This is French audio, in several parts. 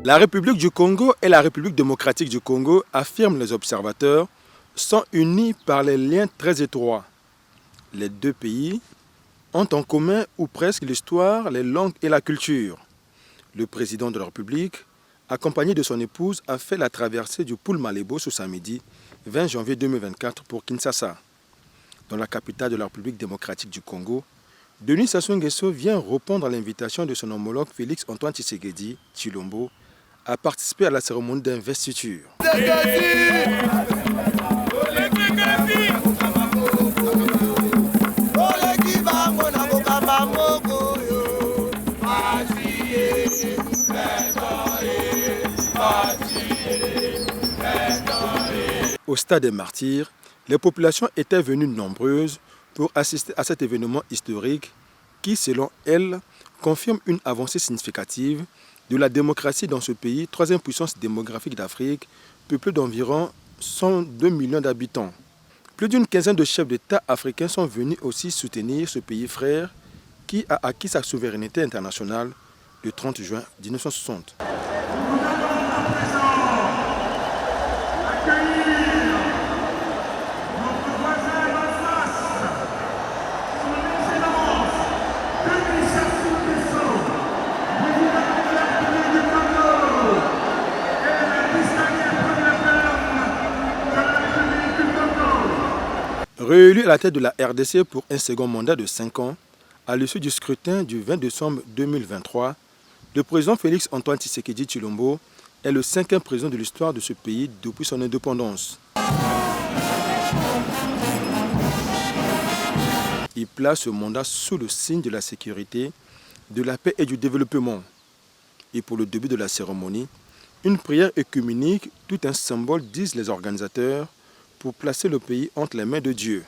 La République du Congo et la République démocratique du Congo, affirment les observateurs, sont unis par les liens très étroits. Les deux pays ont en commun ou presque l'histoire, les langues et la culture. Le président de la République, accompagné de son épouse, a fait la traversée du Poul-Malebo ce samedi 20 janvier 2024 pour Kinshasa. Dans la capitale de la République démocratique du Congo, Denis Sassou Nguesso vient répondre à l'invitation de son homologue Félix Antoine Tshisekedi Tshilombo à participer à la cérémonie d'investiture. Au stade des Martyrs, les populations étaient venues nombreuses pour assister à cet événement historique qui, selon elles, confirme une avancée significative de la démocratie dans ce pays, troisième puissance démographique d'Afrique, peuplé d'environ 102 millions d'habitants. Plus d'une quinzaine de chefs d'État africains sont venus aussi soutenir ce pays frère qui a acquis sa souveraineté internationale le 30 juin 1960. Réélu à la tête de la RDC pour un second mandat de 5 ans, à l'issue du scrutin du 20 décembre 2023, le président Félix Antoine Tshisekedi Tshilombo est le 5e président de l'histoire de ce pays depuis son indépendance. Il place ce mandat sous le signe de la sécurité, de la paix et du développement. Et pour le début de la cérémonie, une prière œcuménique, tout un symbole, disent les organisateurs, pour placer le pays entre les mains de Dieu.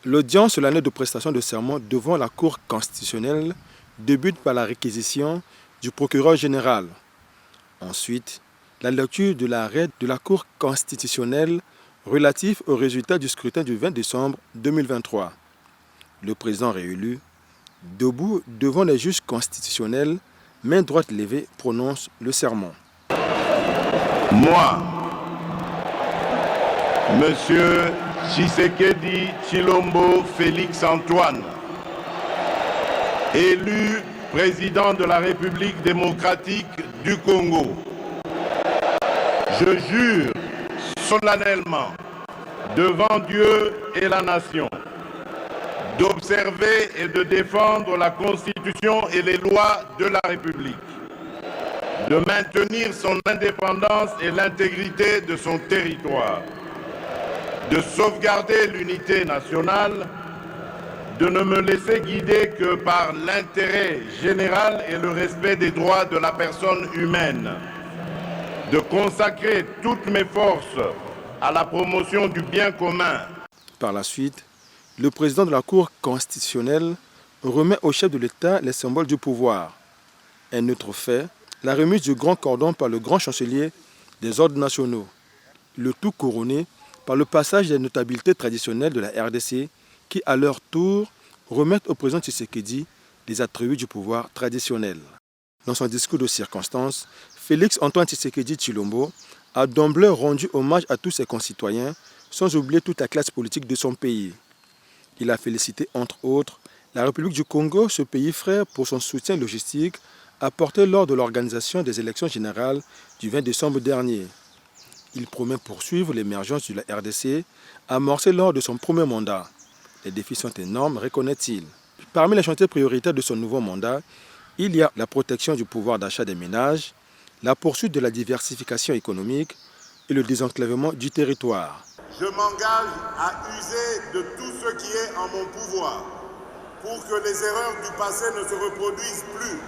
L'audience solennelle de prestation de serment devant la Cour constitutionnelle débute par la réquisition du procureur général. Ensuite, la lecture de l'arrêt de la Cour constitutionnelle relatif aux résultats du scrutin du 20 décembre 2023. Le président réélu, debout devant les juges constitutionnels, main droite levée, prononce le serment. Moi, Monsieur Tshisekedi Tshilombo Félix Antoine, élu président de la République démocratique du Congo, je jure solennellement devant Dieu et la nation d'observer et de défendre la Constitution et les lois de la République, de maintenir son indépendance et l'intégrité de son territoire, de sauvegarder l'unité nationale, de ne me laisser guider que par l'intérêt général et le respect des droits de la personne humaine, de consacrer toutes mes forces à la promotion du bien commun. Par la suite, le président de la Cour constitutionnelle remet au chef de l'État les symboles du pouvoir. Un autre fait, la remise du grand cordon par le grand chancelier des ordres nationaux. Le tout couronné par le passage des notabilités traditionnelles de la RDC qui, à leur tour, remettent au président Tshisekedi les attributs du pouvoir traditionnel. Dans son discours de circonstance, Félix Antoine Tshisekedi Tshilombo a d'emblée rendu hommage à tous ses concitoyens, sans oublier toute la classe politique de son pays. Il a félicité, entre autres, la République du Congo, ce pays frère, pour son soutien logistique apporté lors de l'organisation des élections générales du 20 décembre dernier. Il promet poursuivre l'émergence de la RDC, amorcée lors de son premier mandat. Les défis sont énormes, reconnaît-il. Parmi les chantiers prioritaires de son nouveau mandat, il y a la protection du pouvoir d'achat des ménages, la poursuite de la diversification économique et le désenclavement du territoire. Je m'engage à user de tout ce qui est en mon pouvoir pour que les erreurs du passé ne se reproduisent plus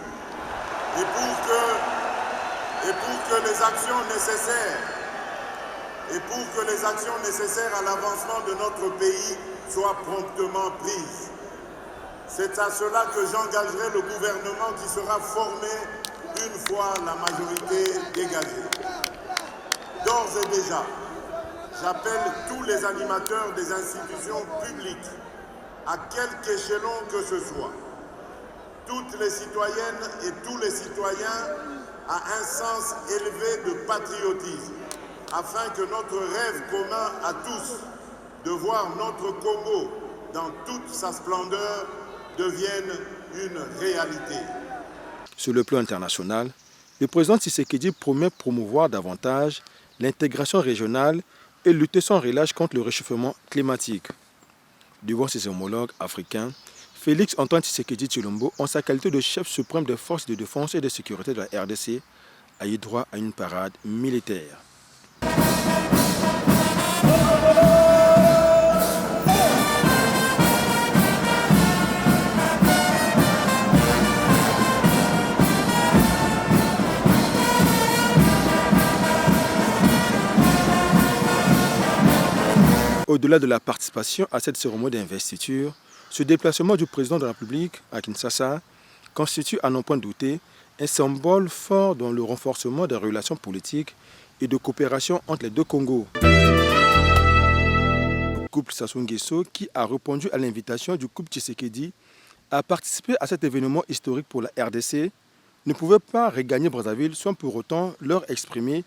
et pour que les actions nécessaires à l'avancement de notre pays soient promptement prises. C'est à cela que j'engagerai le gouvernement qui sera formé une fois la majorité dégagée. D'ores et déjà, j'appelle tous les animateurs des institutions publiques, à quelque échelon que ce soit, toutes les citoyennes et tous les citoyens à un sens élevé de patriotisme, afin que notre rêve commun à tous de voir notre Congo dans toute sa splendeur devienne une réalité. Sur le plan international, le président Tshisekedi promet promouvoir davantage l'intégration régionale et lutter sans relâche contre le réchauffement climatique. Devant ses homologues africains, Félix Antoine Tshisekedi Tshilombo, en sa qualité de chef suprême des forces de défense et de sécurité de la RDC, a eu droit à une parade militaire. Au-delà de la participation à cette cérémonie d'investiture, ce déplacement du président de la République à Kinshasa constitue, à n'en point douter, un symbole fort dans le renforcement des relations politiques et de coopération entre les deux Congos. Le couple Sassou Nguesso, qui a répondu à l'invitation du couple Tshisekedi à participer à cet événement historique pour la RDC, ne pouvait pas regagner Brazzaville sans pour autant leur exprimer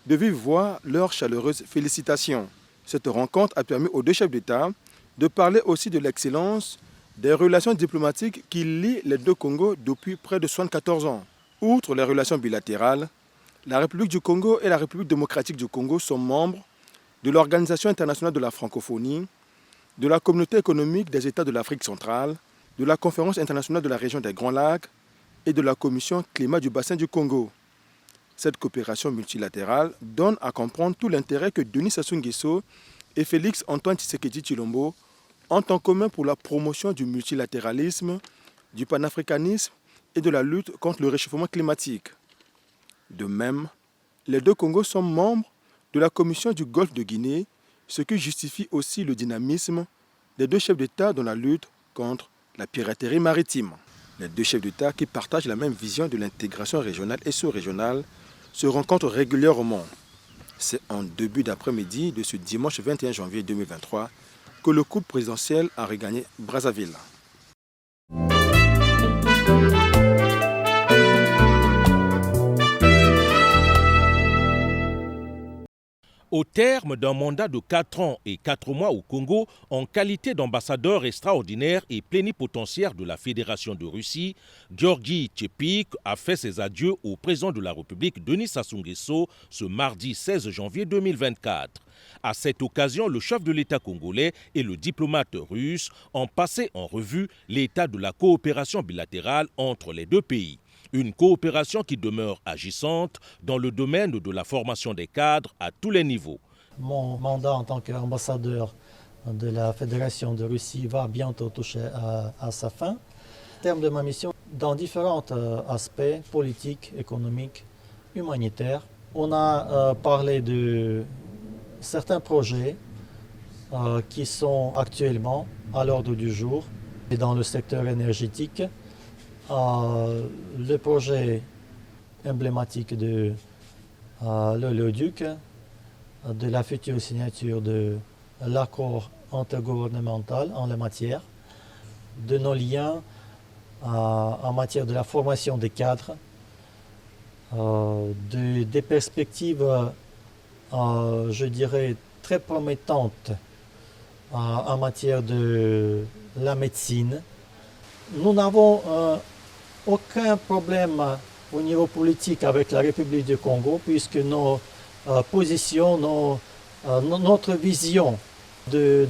de vive voix leurs chaleureuses félicitations. Cette rencontre a permis aux deux chefs d'État de parler aussi de l'excellence des relations diplomatiques qui lient les deux Congos depuis près de 74 ans. Outre les relations bilatérales, la République du Congo et la République démocratique du Congo sont membres de l'Organisation internationale de la francophonie, de la Communauté économique des États de l'Afrique centrale, de la Conférence internationale de la région des Grands Lacs et de la Commission climat du bassin du Congo. Cette coopération multilatérale donne à comprendre tout l'intérêt que Denis Sassou Nguesso et Félix Antoine Tshisekedi Tshilombo ont en commun pour la promotion du multilatéralisme, du panafricanisme et de la lutte contre le réchauffement climatique. De même, les deux Congos sont membres de la Commission du Golfe de Guinée, ce qui justifie aussi le dynamisme des deux chefs d'État dans la lutte contre la piraterie maritime. Les deux chefs d'État qui partagent la même vision de l'intégration régionale et sous-régionale se rencontrent régulièrement. C'est en début d'après-midi de ce dimanche 21 janvier 2023 que le couple présidentiel a regagné Brazzaville. Au terme d'un mandat de 4 ans et 4 mois au Congo, en qualité d'ambassadeur extraordinaire et plénipotentiaire de la Fédération de Russie, Georgi Tchepik a fait ses adieux au président de la République Denis Sassou Nguesso ce mardi 16 janvier 2024. À cette occasion, le chef de l'État congolais et le diplomate russe ont passé en revue l'état de la coopération bilatérale entre les deux pays. Une coopération qui demeure agissante dans le domaine de la formation des cadres à tous les niveaux. Mon mandat en tant qu'ambassadeur de la Fédération de Russie va bientôt toucher à sa fin. En termes de ma mission, dans différents aspects politiques, économiques, humanitaires, on a parlé de certains projets qui sont actuellement à l'ordre du jour et dans le secteur énergétique. Le projet emblématique de l'oléoduc, de la future signature de l'accord intergouvernemental en la matière, de nos liens en matière de la formation des cadres, des perspectives, je dirais, très promettantes en matière de la médecine. Nous n'avons aucun problème au niveau politique avec la République du Congo puisque nos positions, notre vision de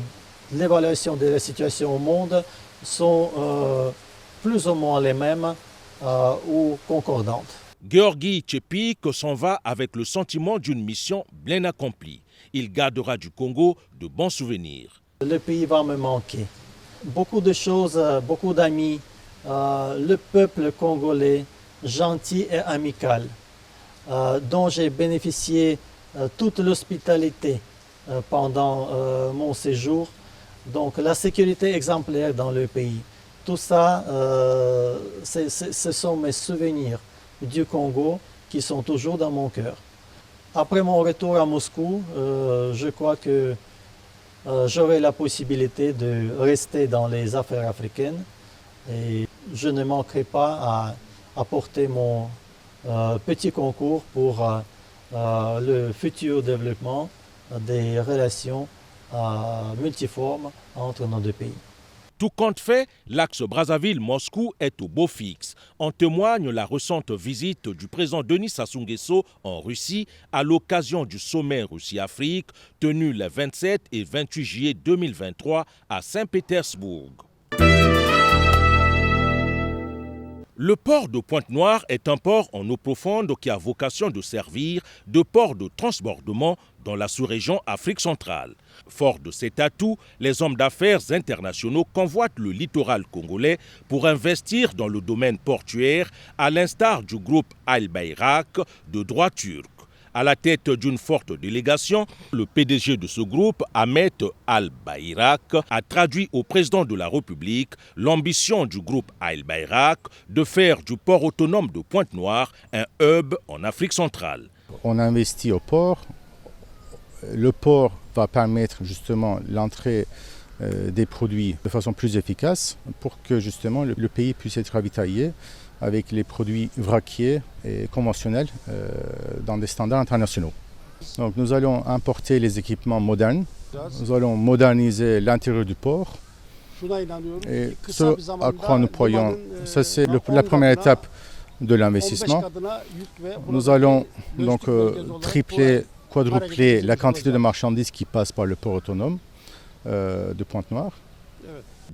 l'évaluation de la situation au monde sont plus ou moins les mêmes ou concordantes. Georgi Tchepik s'en va avec le sentiment d'une mission bien accomplie. Il gardera du Congo de bons souvenirs. Le pays va me manquer. Beaucoup de choses, beaucoup d'amis, le peuple congolais gentil et amical, dont j'ai bénéficié toute l'hospitalité pendant mon séjour. Donc la sécurité exemplaire dans le pays. Tout ça, ce sont mes souvenirs du Congo qui sont toujours dans mon cœur. Après mon retour à Moscou, je crois que j'aurai la possibilité de rester dans les affaires africaines et je ne manquerai pas à apporter mon petit concours pour le futur développement des relations multiformes entre nos deux pays. Tout compte fait, l'axe Brazzaville-Moscou est au beau fixe. En témoigne la récente visite du président Denis Sassou Nguesso en Russie à l'occasion du sommet Russie-Afrique tenu les 27 et 28 juillet 2023 à Saint-Pétersbourg. Le port de Pointe-Noire est un port en eau profonde qui a vocation de servir de port de transbordement dans la sous-région Afrique centrale. Fort de cet atout, les hommes d'affaires internationaux convoitent le littoral congolais pour investir dans le domaine portuaire, à l'instar du groupe Al Bayrak de droit turc. À la tête d'une forte délégation, le PDG de ce groupe, Ahmet Al Bayrak, a traduit au président de la République l'ambition du groupe Al Bayrak de faire du port autonome de Pointe-Noire un hub en Afrique centrale. On investit au port. Le port va permettre justement l'entrée des produits de façon plus efficace pour que justement le pays puisse être ravitaillé avec les produits vraquiers et conventionnels dans des standards internationaux. Donc nous allons importer les équipements modernes, nous allons moderniser l'intérieur du port. Et ce à quoi nous croyons, ça c'est la première étape de l'investissement. Nous allons donc tripler, quadrupler la quantité de marchandises qui passent par le port autonome de Pointe-Noire.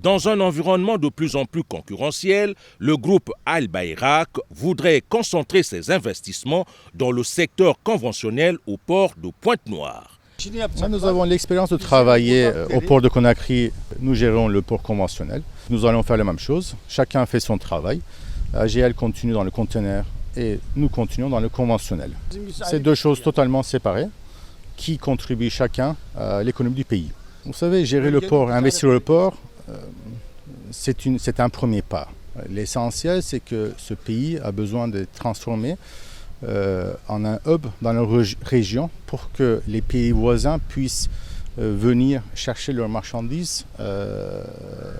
Dans un environnement de plus en plus concurrentiel, le groupe Al Bayrak voudrait concentrer ses investissements dans le secteur conventionnel au port de Pointe-Noire. Nous avons l'expérience de travailler au port de Conakry. Nous gérons le port conventionnel. Nous allons faire la même chose. Chacun fait son travail. AGL continue dans le conteneur et nous continuons dans le conventionnel. C'est deux choses totalement séparées qui contribuent chacun à l'économie du pays. Vous savez, gérer le port, investir le port, c'est un premier pas. L'essentiel, c'est que ce pays a besoin d'être transformé en un hub dans la région pour que les pays voisins puissent venir chercher leurs marchandises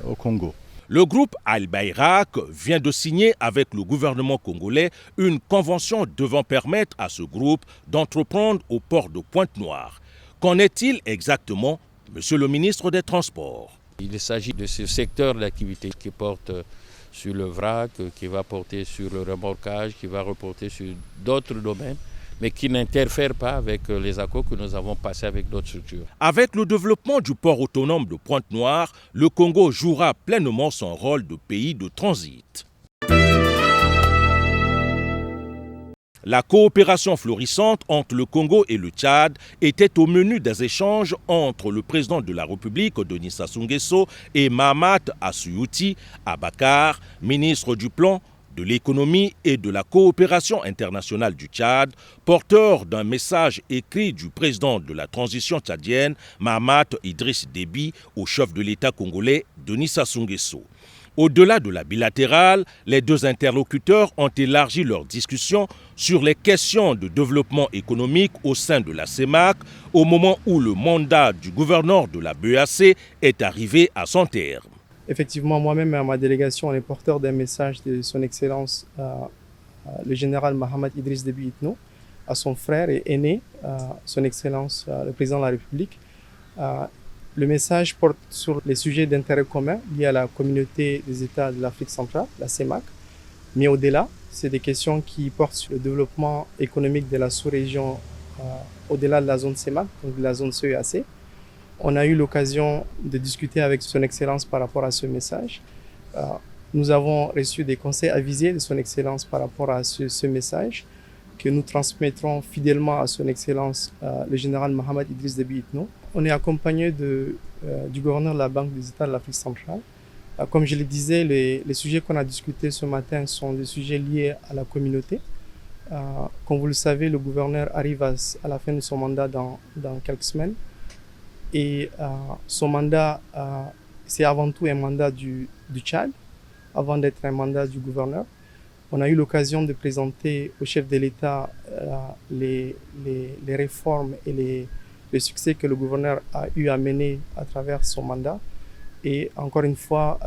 au Congo. Le groupe Al Bayrak vient de signer avec le gouvernement congolais une convention devant permettre à ce groupe d'entreprendre au port de Pointe-Noire. Qu'en est-il exactement, monsieur le ministre des Transports? Il s'agit de ce secteur d'activité qui porte sur le vrac, qui va porter sur le remorquage, qui va reporter sur d'autres domaines, mais qui n'interfère pas avec les accords que nous avons passés avec d'autres structures. Avec le développement du port autonome de Pointe-Noire, le Congo jouera pleinement son rôle de pays de transit. La coopération florissante entre le Congo et le Tchad était au menu des échanges entre le président de la République, Denis Sassou Nguesso, et Mahamat Assouyouti Abakar, ministre du Plan, de l'économie et de la coopération internationale du Tchad, porteur d'un message écrit du président de la transition tchadienne, Mahamat Idriss Déby, au chef de l'État congolais, Denis Sassou Nguesso. Au-delà de la bilatérale, les deux interlocuteurs ont élargi leurs discussions sur les questions de développement économique au sein de la CEMAC au moment où le mandat du gouverneur de la BEAC est arrivé à son terme. Effectivement, moi-même et ma délégation, on est porteur d'un message de son Excellence, le général Mahamat Idriss Déby Itno, à son frère et aîné, son Excellence, le président de la République. Le message porte sur les sujets d'intérêt commun liés à la communauté des États de l'Afrique centrale, la CEMAC. Mais au-delà, c'est des questions qui portent sur le développement économique de la sous-région au-delà de la zone CEMAC, donc de la zone CEAC. On a eu l'occasion de discuter avec son Excellence par rapport à ce message. Nous avons reçu des conseils avisés de son Excellence par rapport à ce message que nous transmettrons fidèlement à son Excellence le général Mahamat Idriss Déby Itno. On est accompagné du gouverneur de la Banque des États de l'Afrique centrale. Comme je le disais, les sujets qu'on a discutés ce matin sont des sujets liés à la communauté. Comme vous le savez, le gouverneur arrive à la fin de son mandat dans quelques semaines. Et son mandat, c'est avant tout un mandat du Tchad, avant d'être un mandat du gouverneur. On a eu l'occasion de présenter au chef de l'État les réformes et le succès que le gouverneur a eu à mener à travers son mandat. Et encore une fois,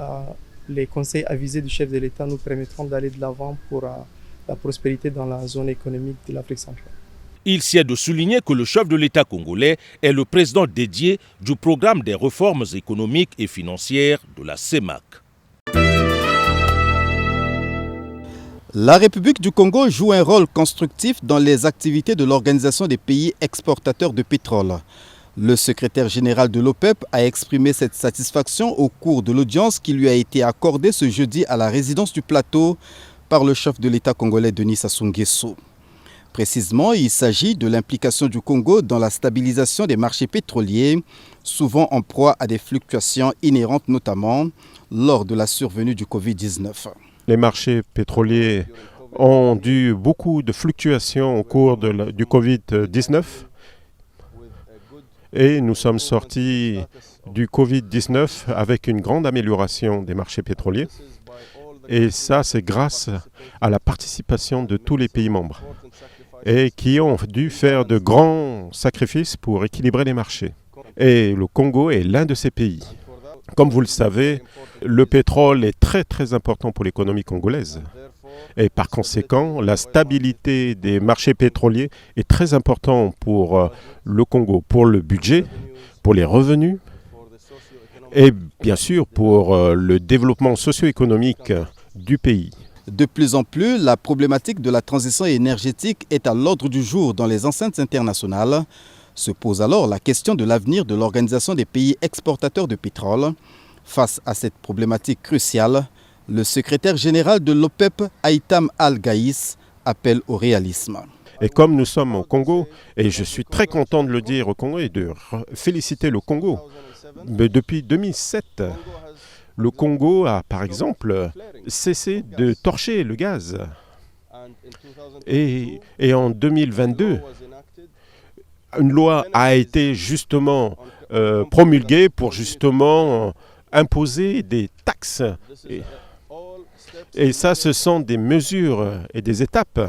les conseils avisés du chef de l'État nous permettront d'aller de l'avant pour la prospérité dans la zone économique de l'Afrique centrale. Il sied de souligner que le chef de l'État congolais est le président dédié du programme des réformes économiques et financières de la CEMAC. La République du Congo joue un rôle constructif dans les activités de l'Organisation des pays exportateurs de pétrole. Le secrétaire général de l'OPEP a exprimé cette satisfaction au cours de l'audience qui lui a été accordée ce jeudi à la résidence du Plateau par le chef de l'État congolais Denis Sassou Nguesso. Précisément, il s'agit de l'implication du Congo dans la stabilisation des marchés pétroliers, souvent en proie à des fluctuations inhérentes, notamment lors de la survenue du Covid-19. Les marchés pétroliers ont eu beaucoup de fluctuations au cours du Covid-19 et nous sommes sortis du Covid-19 avec une grande amélioration des marchés pétroliers. Et ça, c'est grâce à la participation de tous les pays membres et qui ont dû faire de grands sacrifices pour équilibrer les marchés. Et le Congo est l'un de ces pays. Comme vous le savez, le pétrole est très très important pour l'économie congolaise. Et par conséquent, la stabilité des marchés pétroliers est très importante pour le Congo, pour le budget, pour les revenus et bien sûr pour le développement socio-économique du pays. De plus en plus, la problématique de la transition énergétique est à l'ordre du jour dans les enceintes internationales. Se pose alors la question de l'avenir de l'Organisation des pays exportateurs de pétrole. Face à cette problématique cruciale, le secrétaire général de l'OPEP, Haïtam Al-Gaïs, appelle au réalisme. Et comme nous sommes au Congo, et je suis très content de le dire au Congo et de féliciter le Congo, mais depuis 2007, le Congo a par exemple cessé de torcher le gaz. Et en 2022, une loi a été justement promulguée pour justement imposer des taxes. Et ça, ce sont des mesures et des étapes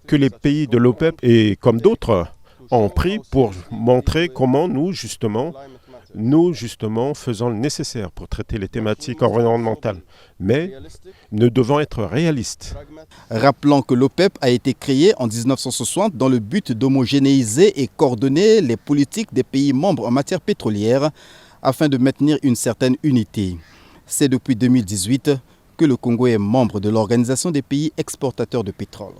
que les pays de l'OPEP et comme d'autres ont pris pour montrer comment nous justement faisons le nécessaire pour traiter les thématiques environnementales. Mais nous devons être réalistes. Rappelons que l'OPEP a été créé en 1960 dans le but d'homogénéiser et coordonner les politiques des pays membres en matière pétrolière afin de maintenir une certaine unité. C'est depuis 2018 que le Congo est membre de l'Organisation des pays exportateurs de pétrole.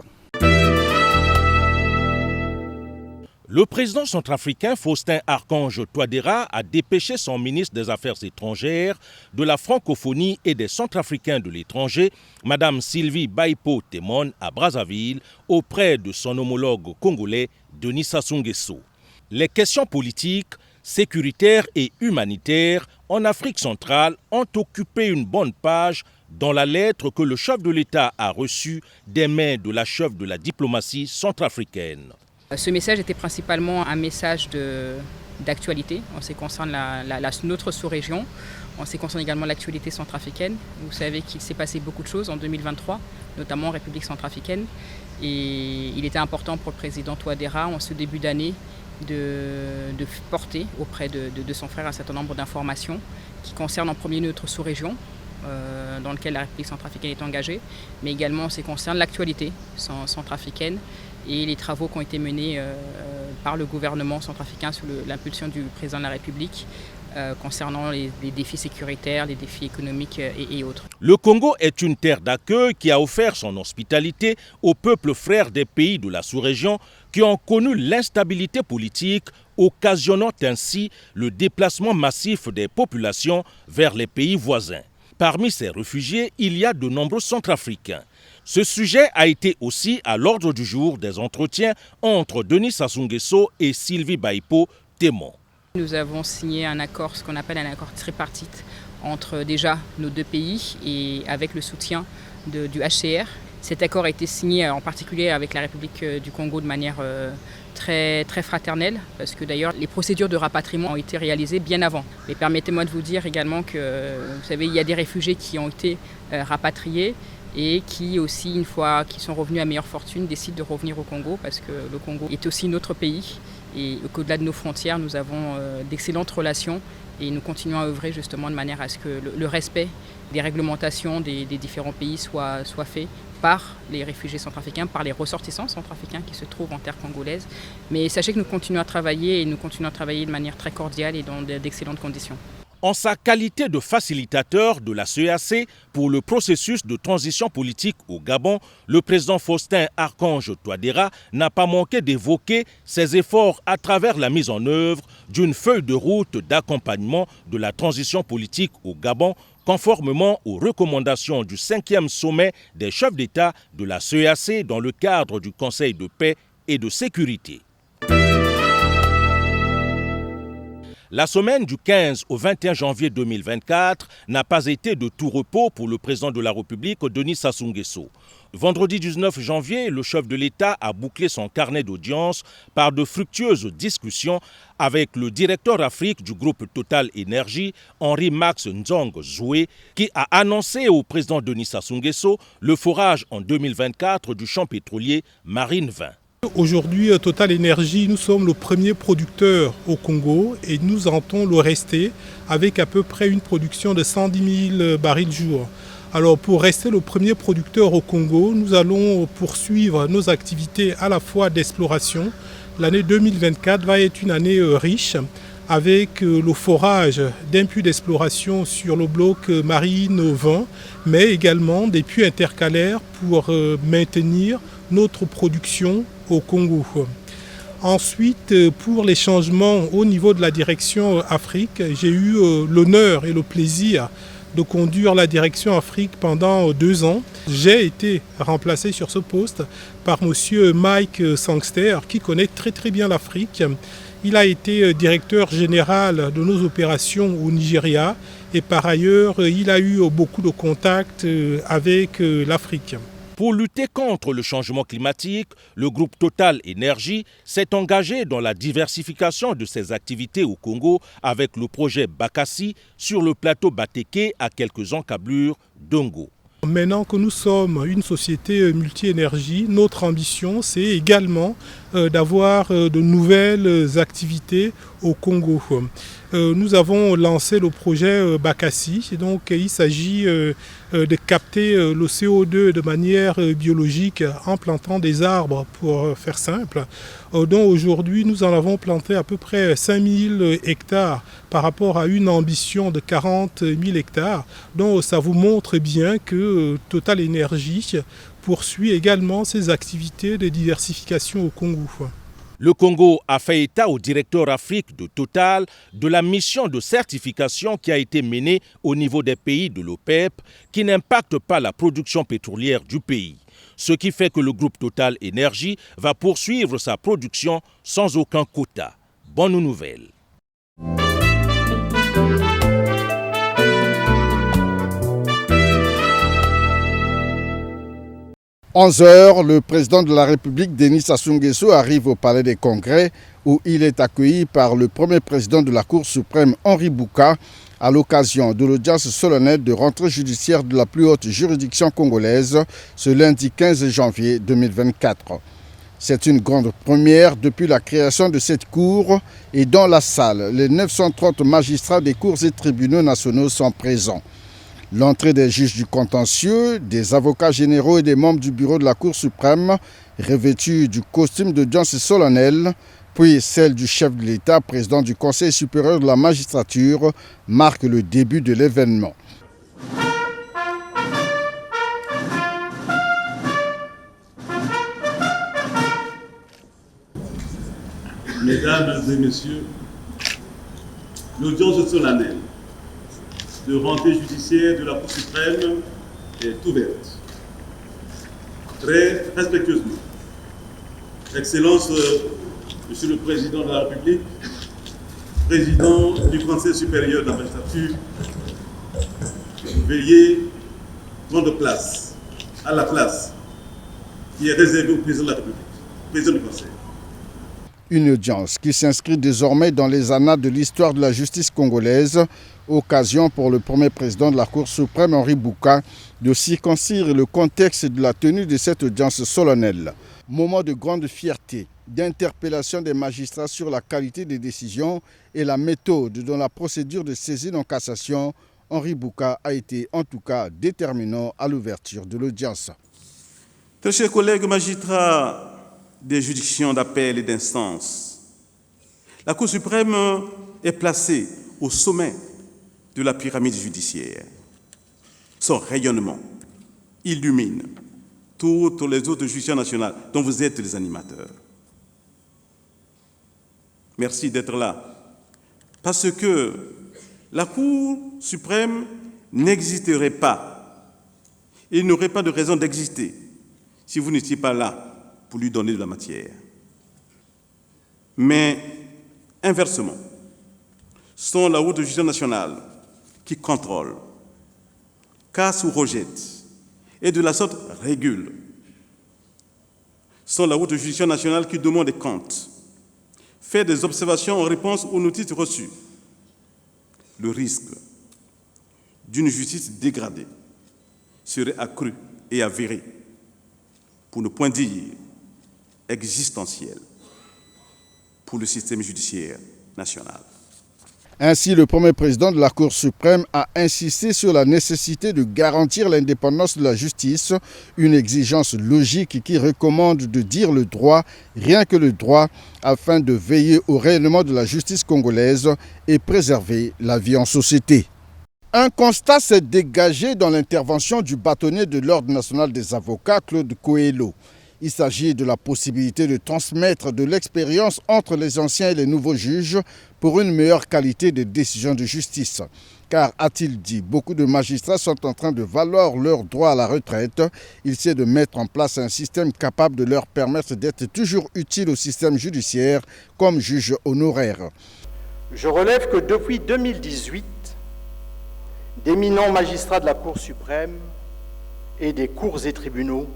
Le président centrafricain Faustin Archange Touadéra a dépêché son ministre des Affaires étrangères, de la francophonie et des Centrafricains de l'étranger, Mme Sylvie Baipo Temon, à Brazzaville, auprès de son homologue congolais, Denis Sassou Nguesso. Les questions politiques, sécuritaires et humanitaires en Afrique centrale ont occupé une bonne page dans la lettre que le chef de l'État a reçue des mains de la chef de la diplomatie centrafricaine. Ce message était principalement un message d'actualité en ce qui concerne notre sous-région, en ce qui concerne également l'actualité centrafricaine. Vous savez qu'il s'est passé beaucoup de choses en 2023, notamment en République centrafricaine. Et il était important pour le président Touadéra en ce début d'année de porter auprès de son frère un certain nombre d'informations qui concernent en premier lieu notre sous-région, dans lequel la République centrafricaine est engagée, mais également en ce qui concerne l'actualité centrafricaine et les travaux qui ont été menés par le gouvernement centrafricain sous l'impulsion du président de la République concernant les défis sécuritaires, les défis économiques et autres. Le Congo est une terre d'accueil qui a offert son hospitalité aux peuples frères des pays de la sous-région qui ont connu l'instabilité politique, occasionnant ainsi le déplacement massif des populations vers les pays voisins. Parmi ces réfugiés, il y a de nombreux Centrafricains. Ce sujet a été aussi à l'ordre du jour des entretiens entre Denis Sassou Nguesso et Sylvie Baipo Temon. Nous avons signé un accord, ce qu'on appelle un accord tripartite, entre déjà nos deux pays et avec le soutien du HCR. Cet accord a été signé en particulier avec la République du Congo de manière très fraternelle, parce que d'ailleurs les procédures de rapatriement ont été réalisées bien avant. Mais permettez-moi de vous dire également que, vous savez, il y a des réfugiés qui ont été rapatriés et qui aussi, une fois qu'ils sont revenus à meilleure fortune, décident de revenir au Congo, parce que le Congo est aussi notre pays et qu'au-delà de nos frontières, nous avons d'excellentes relations et nous continuons à œuvrer justement de manière à ce que le respect des réglementations des différents pays soit fait par les réfugiés centrafricains, par les ressortissants centrafricains qui se trouvent en terre congolaise. Mais sachez que nous continuons à travailler et nous continuons à travailler de manière très cordiale et dans d'excellentes conditions. En sa qualité de facilitateur de la CEAC pour le processus de transition politique au Gabon, le président Faustin Archange Touadéra n'a pas manqué d'évoquer ses efforts à travers la mise en œuvre d'une feuille de route d'accompagnement de la transition politique au Gabon, conformément aux recommandations du 5e sommet des chefs d'État de la CEAC dans le cadre du Conseil de paix et de sécurité. La semaine du 15 au 21 janvier 2024 n'a pas été de tout repos pour le président de la République, Denis Sassou Nguesso. Vendredi 19 janvier, le chef de l'État a bouclé son carnet d'audience par de fructueuses discussions avec le directeur Afrique du groupe Total Énergie, Henri-Max Nzong-Zoué, qui a annoncé au président Denis Sassou Nguesso le forage en 2024 du champ pétrolier Marine 20. Aujourd'hui, Total Énergie, nous sommes le premier producteur au Congo et nous entendons le rester avec à peu près une production de 110 000 barils jour. Alors pour rester le premier producteur au Congo, nous allons poursuivre nos activités à la fois d'exploration. L'année 2024 va être une année riche avec le forage d'un puits d'exploration sur le bloc Marine 20, mais également des puits intercalaires pour maintenir notre production au Congo. Ensuite, pour les changements au niveau de la direction Afrique, j'ai eu l'honneur et le plaisir de conduire la direction Afrique pendant 2 ans. J'ai été remplacé sur ce poste par M. Mike Sangster, qui connaît très bien l'Afrique. Il a été directeur général de nos opérations au Nigeria et par ailleurs, il a eu beaucoup de contacts avec l'Afrique. Pour lutter contre le changement climatique, le groupe Total Énergie s'est engagé dans la diversification de ses activités au Congo avec le projet Bakassi sur le plateau Bateke à quelques encablures d'Ongo. Maintenant que nous sommes une société multi-énergie, notre ambition c'est également d'avoir de nouvelles activités au Congo. Nous avons lancé le projet Bakassi, et donc il s'agit de capter le CO2 de manière biologique en plantant des arbres, pour faire simple. Donc aujourd'hui, nous en avons planté à peu près 5000 hectares par rapport à une ambition de 40 000 hectares. Donc ça vous montre bien que Total Énergie poursuit également ses activités de diversification au Congo. Le Congo a fait état au directeur Afrique de Total de la mission de certification qui a été menée au niveau des pays de l'OPEP qui n'impacte pas la production pétrolière du pays. Ce qui fait que le groupe Total Énergie va poursuivre sa production sans aucun quota. Bonne nouvelle. « 11h, le président de la République, Denis Sassou Nguesso, arrive au Palais des Congrès où il est accueilli par le premier président de la Cour suprême, Henri Bouka, à l'occasion de l'audience solennelle de rentrée judiciaire de la plus haute juridiction congolaise ce lundi 15 janvier 2024. C'est une grande première depuis la création de cette cour et dans la salle, les 930 magistrats des cours et tribunaux nationaux sont présents. L'entrée des juges du contentieux, des avocats généraux et des membres du bureau de la Cour suprême, revêtus du costume d'audience solennelle, puis celle du chef de l'État, président du Conseil supérieur de la magistrature, marque le début de l'événement. Mesdames et messieurs, l'audience solennelle de rentrée judiciaire de la Cour suprême est ouverte. Très respectueusement, Excellence, Monsieur le Président de la République, Président du Conseil supérieur de la magistrature, veuillez prendre place à la place qui est réservée au Président de la République, Président du Conseil. Une audience qui s'inscrit désormais dans les annales de l'histoire de la justice congolaise, occasion pour le premier président de la Cour suprême, Henri Bouka, de circoncire le contexte de la tenue de cette audience solennelle. Moment de grande fierté d'interpellation des magistrats sur la qualité des décisions et la méthode dans la procédure de saisine en cassation, Henri Bouka a été en tout cas déterminant à l'ouverture de l'audience. Très chers collègues magistrats des juridictions d'appel et d'instance, la Cour suprême est placée au sommet de la pyramide judiciaire. Son rayonnement illumine toutes les autres juridictions nationales dont vous êtes les animateurs. Merci d'être là, parce que la Cour suprême n'existerait pas, il n'aurait pas de raison d'exister si vous n'étiez pas là pour lui donner de la matière. Mais inversement, ce sont la haute juridiction nationale qui contrôle, casse ou rejette, et de la sorte régule. Ce sont la haute juridiction nationale qui demande des comptes, fait des observations en réponse aux notices reçues. Le risque d'une justice dégradée serait accru et avéré, pour ne point dire existentiel, pour le système judiciaire national. Ainsi, le premier président de la Cour suprême a insisté sur la nécessité de garantir l'indépendance de la justice, une exigence logique qui recommande de dire le droit, rien que le droit, afin de veiller au rayonnement de la justice congolaise et préserver la vie en société. Un constat s'est dégagé dans l'intervention du bâtonnier de l'Ordre national des avocats, Claude Coelho. Il s'agit de la possibilité de transmettre de l'expérience entre les anciens et les nouveaux juges pour une meilleure qualité de décision de justice. Car, a-t-il dit, beaucoup de magistrats sont en train de valoir leur droit à la retraite. Il s'agit de mettre en place un système capable de leur permettre d'être toujours utiles au système judiciaire comme juges honoraires. Je relève que depuis 2018, d'éminents magistrats de la Cour suprême et des cours et tribunaux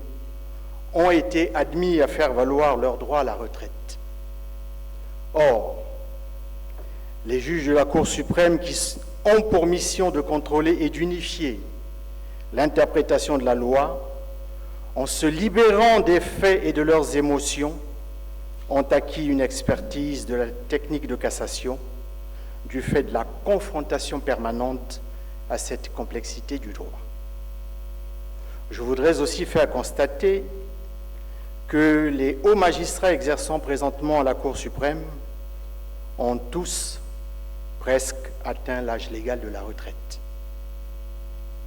ont été admis à faire valoir leur droit à la retraite. Or, les juges de la Cour suprême qui ont pour mission de contrôler et d'unifier l'interprétation de la loi, en se libérant des faits et de leurs émotions, ont acquis une expertise de la technique de cassation du fait de la confrontation permanente à cette complexité du droit. Je voudrais aussi faire constater que les hauts magistrats exerçant présentement à la Cour suprême ont tous presque atteint l'âge légal de la retraite.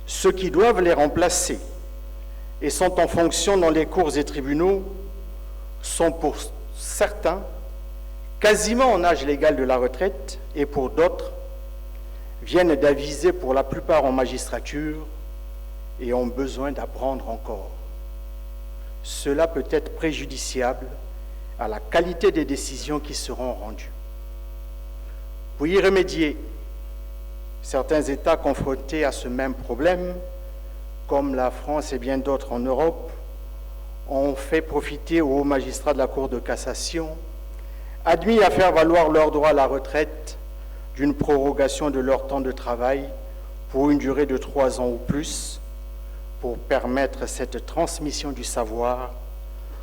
Ceux qui doivent les remplacer et sont en fonction dans les cours et tribunaux sont pour certains quasiment en âge légal de la retraite et pour d'autres viennent d'aviser pour la plupart en magistrature et ont besoin d'apprendre encore. Cela peut être préjudiciable à la qualité des décisions qui seront rendues. Pour y remédier, certains États confrontés à ce même problème, comme la France et bien d'autres en Europe, ont fait profiter aux hauts magistrats de la Cour de cassation, admis à faire valoir leur droit à la retraite, d'une prorogation de leur temps de travail pour une durée de 3 ans ou plus, pour permettre cette transmission du savoir,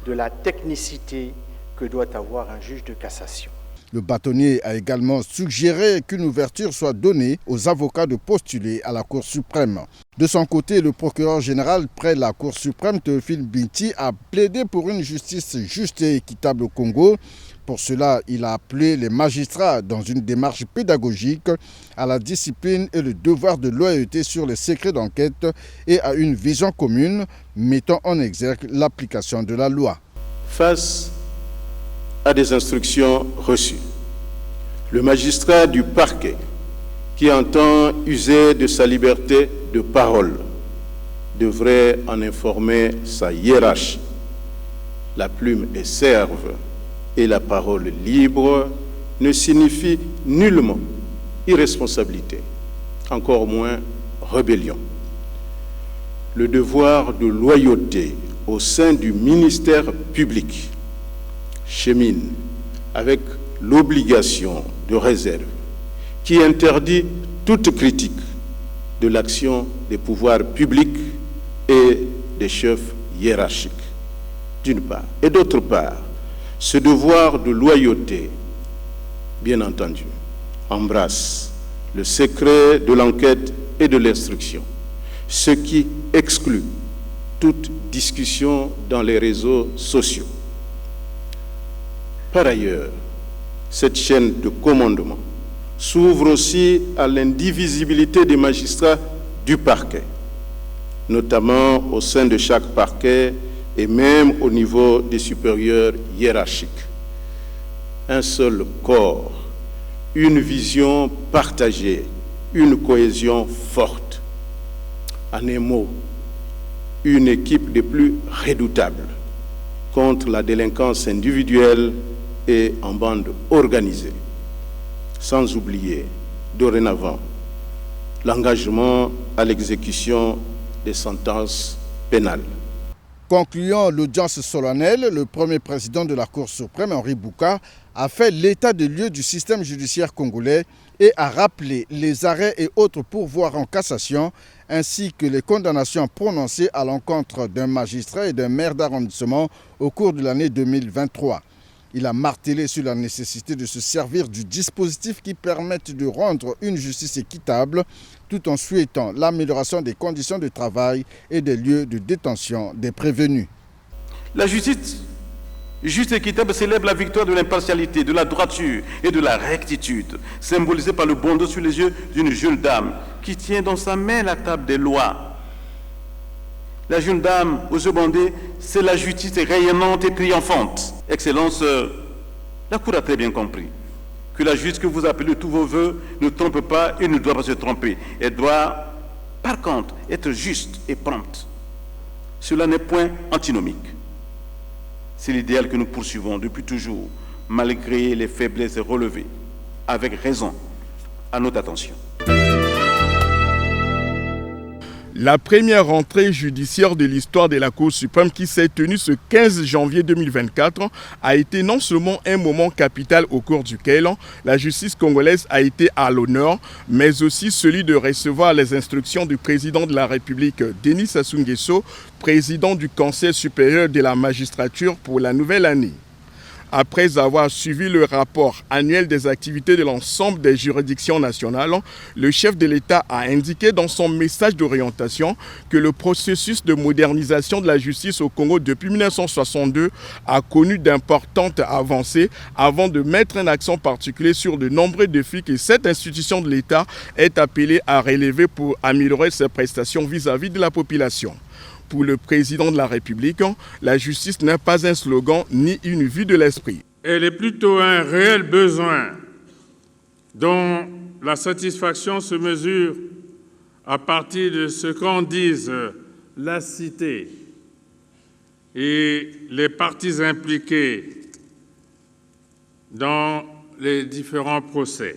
de la technicité que doit avoir un juge de cassation. Le bâtonnier a également suggéré qu'une ouverture soit donnée aux avocats de postuler à la Cour suprême. De son côté, le procureur général près la Cour suprême, Théophile Binti, a plaidé pour une justice juste et équitable au Congo. Pour cela, il a appelé les magistrats dans une démarche pédagogique à la discipline et le devoir de loyauté sur les secrets d'enquête et à une vision commune mettant en exergue l'application de la loi. Face à des instructions reçues, le magistrat du parquet qui entend user de sa liberté de parole devrait en informer sa hiérarchie. La plume est serve et la parole libre ne signifie nullement irresponsabilité, encore moins rébellion. Le devoir de loyauté au sein du ministère public chemine avec l'obligation de réserve qui interdit toute critique de l'action des pouvoirs publics et des chefs hiérarchiques, d'une part. Et d'autre part, Ce devoir de loyauté, bien entendu, embrasse le secret de l'enquête et de l'instruction, ce qui exclut toute discussion dans les réseaux sociaux. Par ailleurs, cette chaîne de commandement s'ouvre aussi à l'indivisibilité des magistrats du parquet, notamment au sein de chaque parquet et même au niveau des supérieurs hiérarchiques. Un seul corps, une vision partagée, une cohésion forte. En un mot, une équipe des plus redoutables contre la délinquance individuelle et en bande organisée. Sans oublier, dorénavant, l'engagement à l'exécution des sentences pénales. Concluant l'audience solennelle, le premier président de la Cour suprême, Henri Bouka, a fait l'état des lieux du système judiciaire congolais et a rappelé les arrêts et autres pourvoirs en cassation, ainsi que les condamnations prononcées à l'encontre d'un magistrat et d'un maire d'arrondissement au cours de l'année 2023. Il a martelé sur la nécessité de se servir du dispositif qui permette de rendre une justice équitable, tout en souhaitant l'amélioration des conditions de travail et des lieux de détention des prévenus. La justice juste et équitable célèbre la victoire de l'impartialité, de la droiture et de la rectitude, symbolisée par le bandeau sur les yeux d'une jeune dame qui tient dans sa main la table des lois. La jeune dame aux yeux bandés, c'est la justice rayonnante et triomphante. Excellence, la Cour a très bien compris que la justice que vous appelez de tous vos voeux ne trompe pas et ne doit pas se tromper. Elle doit, par contre, être juste et prompte. Cela n'est point antinomique. C'est l'idéal que nous poursuivons depuis toujours, malgré les faiblesses relevées, avec raison, à notre attention. La première rentrée judiciaire de l'histoire de la Cour suprême qui s'est tenue ce 15 janvier 2024 a été non seulement un moment capital au cours duquel la justice congolaise a été à l'honneur, mais aussi celui de recevoir les instructions du président de la République, Denis Sassou Nguesso, président du Conseil supérieur de la magistrature pour la nouvelle année. Après avoir suivi le rapport annuel des activités de l'ensemble des juridictions nationales, le chef de l'État a indiqué dans son message d'orientation que le processus de modernisation de la justice au Congo depuis 1962 a connu d'importantes avancées avant de mettre un accent particulier sur de nombreux défis que cette institution de l'État est appelée à relever pour améliorer ses prestations vis-à-vis de la population. Pour le président de la République, la justice n'est pas un slogan ni une vue de l'esprit. Elle est plutôt un réel besoin dont la satisfaction se mesure à partir de ce qu'en disent la cité et les parties impliquées dans les différents procès.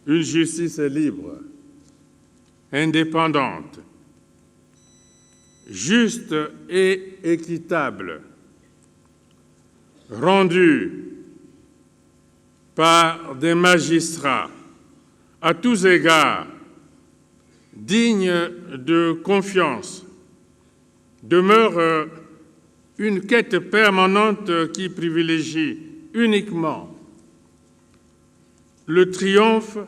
Une justice libre, indépendante, juste et équitable, rendue par des magistrats à tous égards dignes de confiance, demeure une quête permanente qui privilégie uniquement le triomphe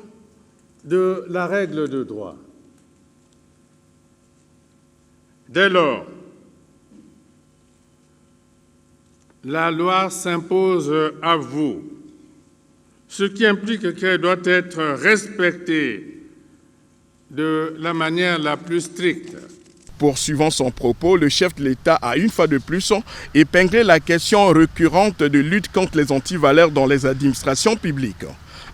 de la règle de droit. Dès lors, la loi s'impose à vous, ce qui implique qu'elle doit être respectée de la manière la plus stricte. Poursuivant son propos, le chef de l'État a une fois de plus épinglé la question récurrente de lutte contre les antivaleurs dans les administrations publiques.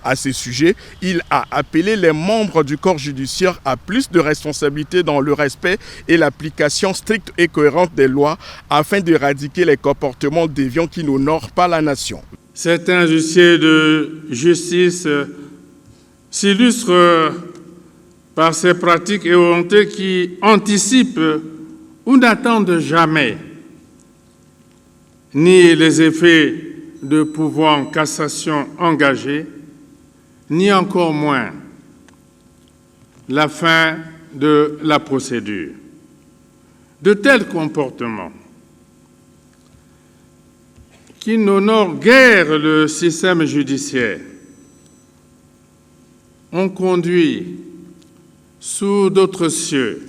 À ce sujet, il a appelé les membres du corps judiciaire à plus de responsabilités dans le respect et l'application stricte et cohérente des lois afin d'éradiquer les comportements déviants qui n'honorent pas la nation. Certains huissiers de justice s'illustrent par ces pratiques éhontées qui anticipent ou n'attendent jamais ni les effets de pouvoir en cassation engagés, ni encore moins la fin de la procédure. De tels comportements qui n'honorent guère le système judiciaire ont conduit, sous d'autres cieux,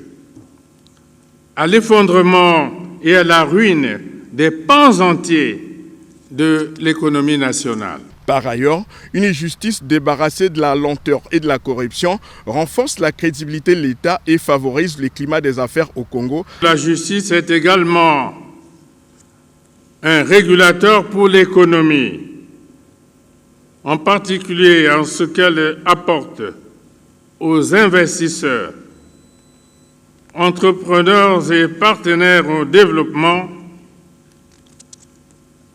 à l'effondrement et à la ruine des pans entiers de l'économie nationale. Par ailleurs, une justice débarrassée de la lenteur et de la corruption renforce la crédibilité de l'État et favorise le climat des affaires au Congo. La justice est également un régulateur pour l'économie, en particulier en ce qu'elle apporte aux investisseurs, entrepreneurs et partenaires au développement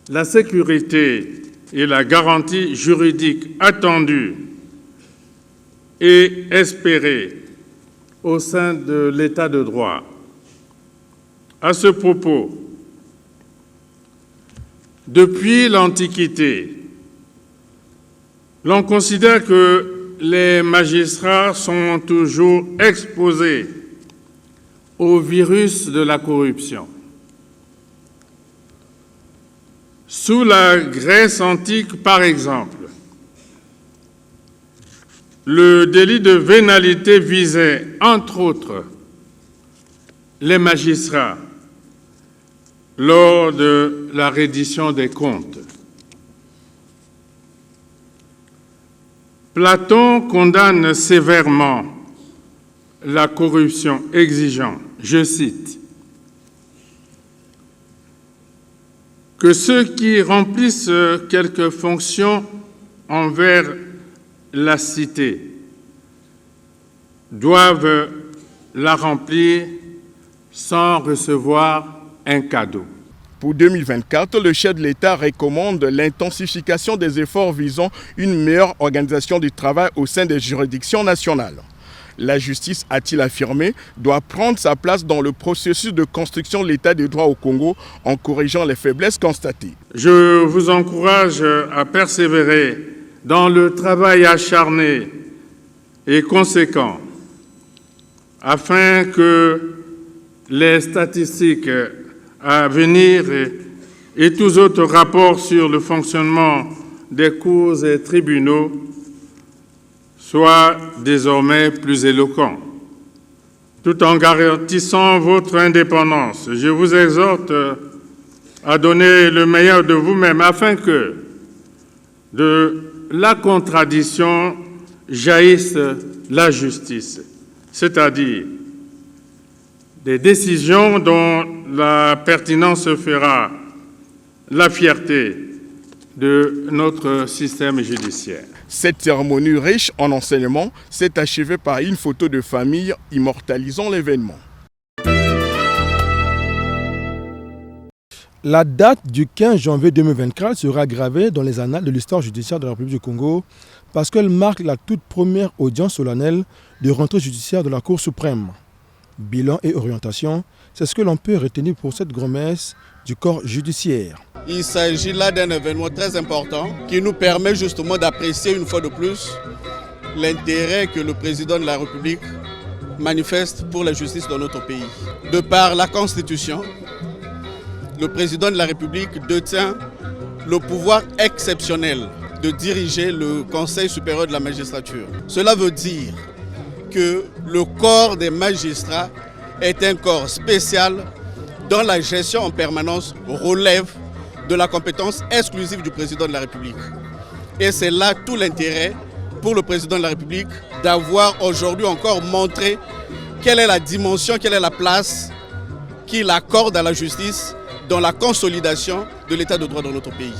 la sécurité et la garantie juridique attendue et espérée au sein de l'État de droit. À ce propos, depuis l'Antiquité, l'on considère que les magistrats sont toujours exposés au virus de la corruption. Sous la Grèce antique, par exemple, le délit de vénalité visait, entre autres, les magistrats lors de la reddition des comptes. Platon condamne sévèrement la corruption, exigeant, je cite, que ceux qui remplissent quelques fonctions envers la cité doivent la remplir sans recevoir un cadeau. Pour 2024, le chef de l'État recommande l'intensification des efforts visant une meilleure organisation du travail au sein des juridictions nationales. La justice, a-t-il affirmé, doit prendre sa place dans le processus de construction de l'État de droit au Congo en corrigeant les faiblesses constatées. Je vous encourage à persévérer dans le travail acharné et conséquent afin que les statistiques à venir et tous autres rapports sur le fonctionnement des cours et tribunaux soient désormais plus éloquents. Tout en garantissant votre indépendance, je vous exhorte à donner le meilleur de vous-même afin que de la contradiction jaillisse la justice, c'est-à-dire des décisions dont la pertinence fera la fierté de notre système judiciaire. Cette cérémonie riche en enseignements s'est achevée par une photo de famille immortalisant l'événement. La date du 15 janvier 2024 sera gravée dans les annales de l'histoire judiciaire de la République du Congo parce qu'elle marque la toute première audience solennelle de rentrée judiciaire de la Cour suprême. Bilan et orientation, c'est ce que l'on peut retenir pour cette grand-messe du corps judiciaire. Il s'agit là d'un événement très important qui nous permet justement d'apprécier une fois de plus l'intérêt que le président de la République manifeste pour la justice dans notre pays. De par la Constitution, le président de la République détient le pouvoir exceptionnel de diriger le Conseil supérieur de la magistrature. Cela veut dire que le corps des magistrats est un corps spécial dont la gestion en permanence relève de la compétence exclusive du président de la République. Et c'est là tout l'intérêt pour le président de la République d'avoir aujourd'hui encore montré quelle est la dimension, quelle est la place qu'il accorde à la justice dans la consolidation de l'état de droit dans notre pays.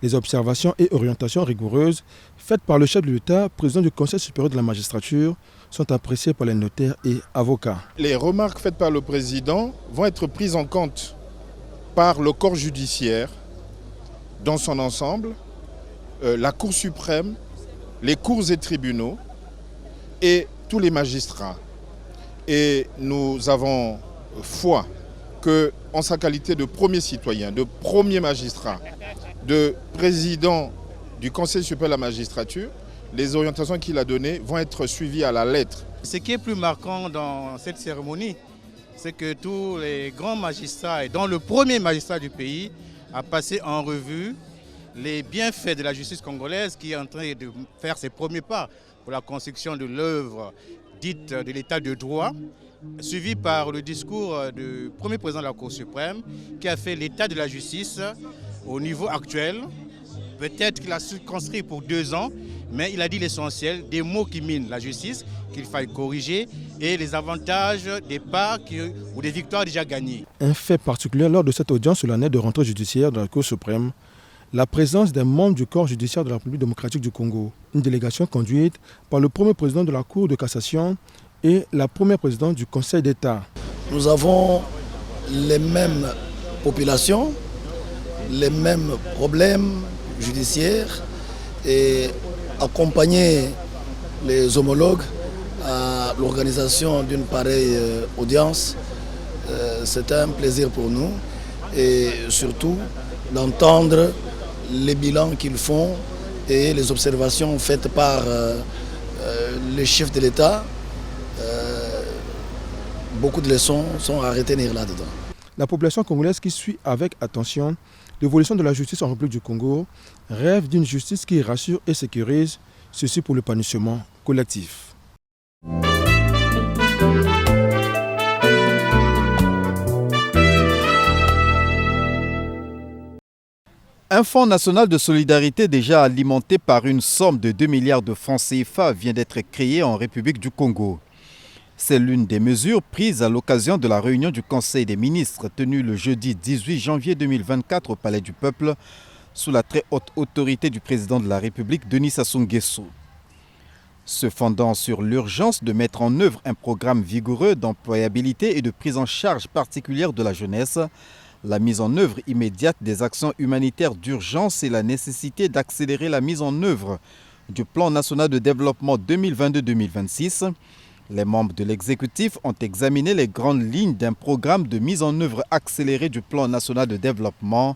Les observations et orientations rigoureuses faites par le chef de l'État, président du Conseil supérieur de la magistrature, sont appréciées par les notaires et avocats. Les remarques faites par le président vont être prises en compte par le corps judiciaire dans son ensemble, la Cour suprême, les cours et tribunaux et tous les magistrats. Et nous avons foi que, en sa qualité de premier citoyen, de premier magistrat, de président du Conseil supérieur de la magistrature, les orientations qu'il a données vont être suivies à la lettre. Ce qui est plus marquant dans cette cérémonie, c'est que tous les grands magistrats, et dont le premier magistrat du pays, à passer en revue les bienfaits de la justice congolaise qui est en train de faire ses premiers pas pour la construction de l'œuvre dite de l'état de droit, suivi par le discours du premier président de la Cour suprême qui a fait l'état de la justice au niveau actuel. Peut-être qu'il a circonscrit pour 2 ans, mais il a dit l'essentiel, des mots qui minent la justice, qu'il faille corriger, et les avantages des pas ou des victoires déjà gagnées. Un fait particulier lors de cette audience solennelle de rentrée judiciaire de la Cour suprême, la présence des membres du corps judiciaire de la République démocratique du Congo, une délégation conduite par le premier président de la Cour de cassation et la première présidente du Conseil d'État. Nous avons les mêmes populations, les mêmes problèmes judiciaires et accompagner les homologues à l'organisation d'une pareille audience, c'est un plaisir pour nous et surtout d'entendre les bilans qu'ils font et les observations faites par les chefs de l'État. Beaucoup de leçons sont à retenir là-dedans. La population congolaise qui suit avec attention l'évolution de la justice en République du Congo rêve d'une justice qui rassure et sécurise, ceci pour l'épanouissement collectif. Un fonds national de solidarité déjà alimenté par une somme de 2 milliards de francs CFA vient d'être créé en République du Congo. C'est l'une des mesures prises à l'occasion de la réunion du Conseil des ministres tenue le jeudi 18 janvier 2024 au Palais du Peuple sous la très haute autorité du président de la République, Denis Sassou Nguesso. Se fondant sur l'urgence de mettre en œuvre un programme vigoureux d'employabilité et de prise en charge particulière de la jeunesse, la mise en œuvre immédiate des actions humanitaires d'urgence et la nécessité d'accélérer la mise en œuvre du Plan national de développement 2022-2026, les membres de l'exécutif ont examiné les grandes lignes d'un programme de mise en œuvre accélérée du Plan national de développement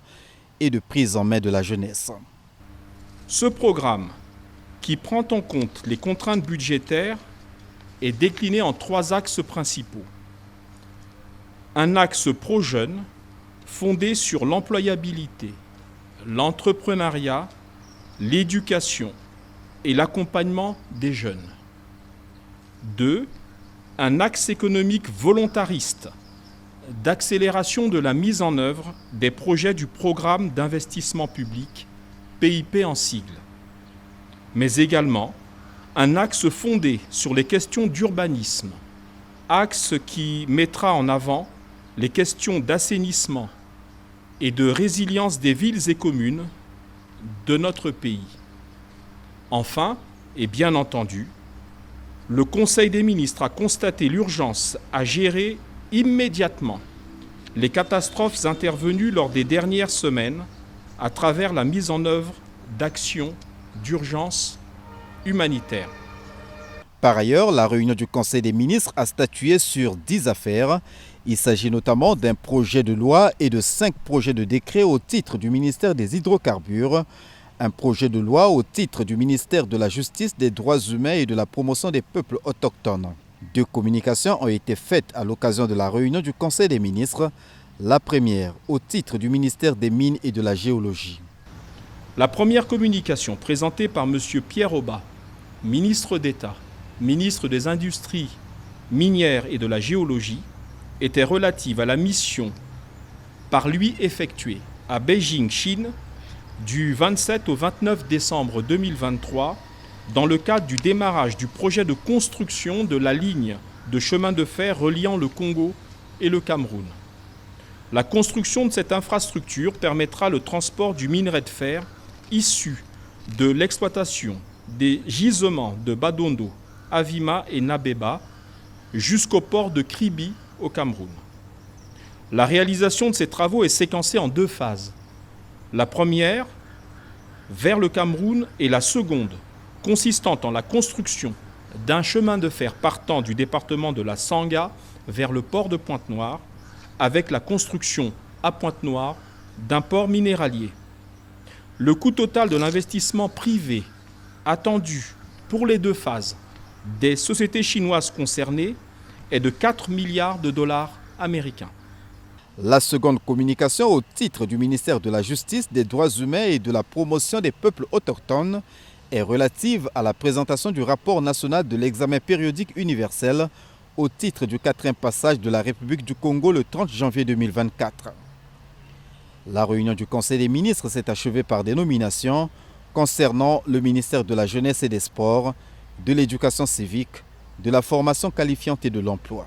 et de prise en main de la jeunesse. Ce programme, qui prend en compte les contraintes budgétaires, est décliné en 3 axes principaux. Un axe pro-jeune, fondé sur l'employabilité, l'entrepreneuriat, l'éducation et l'accompagnement des jeunes. 2. Un axe économique volontariste d'accélération de la mise en œuvre des projets du programme d'investissement public, PIP en sigle. Mais également un axe fondé sur les questions d'urbanisme, axe qui mettra en avant les questions d'assainissement et de résilience des villes et communes de notre pays. Enfin, et bien entendu, le Conseil des ministres a constaté l'urgence à gérer immédiatement les catastrophes intervenues lors des dernières semaines à travers la mise en œuvre d'actions d'urgence humanitaire. Par ailleurs, la réunion du Conseil des ministres a statué sur 10 affaires. Il s'agit notamment d'un projet de loi et de 5 projets de décret au titre du ministère des Hydrocarbures, un projet de loi au titre du ministère de la Justice, des Droits humains et de la promotion des peuples autochtones. 2 communications ont été faites à l'occasion de la réunion du Conseil des ministres. La première au titre du ministère des Mines et de la Géologie. La première communication présentée par M. Pierre Aubat, ministre d'État, ministre des Industries minières et de la Géologie, était relative à la mission par lui effectuée à Beijing, Chine, du 27 au 29 décembre 2023, dans le cadre du démarrage du projet de construction de la ligne de chemin de fer reliant le Congo et le Cameroun. La construction de cette infrastructure permettra le transport du minerai de fer issu de l'exploitation des gisements de Badondo, Avima et Nabeba jusqu'au port de Kribi au Cameroun. La réalisation de ces travaux est séquencée en 2 phases. La première, vers le Cameroun, et la seconde, consistant en la construction d'un chemin de fer partant du département de la Sanga vers le port de Pointe-Noire, avec la construction à Pointe-Noire d'un port minéralier. Le coût total de l'investissement privé attendu pour les 2 phases des sociétés chinoises concernées est de 4 milliards de dollars américains. La seconde communication au titre du ministère de la Justice, des Droits humains et de la promotion des peuples autochtones est relative à la présentation du rapport national de l'examen périodique universel au titre du 4e passage de la République du Congo le 30 janvier 2024. La réunion du Conseil des ministres s'est achevée par des nominations concernant le ministère de la Jeunesse et des Sports, de l'Éducation civique, de la formation qualifiante et de l'emploi.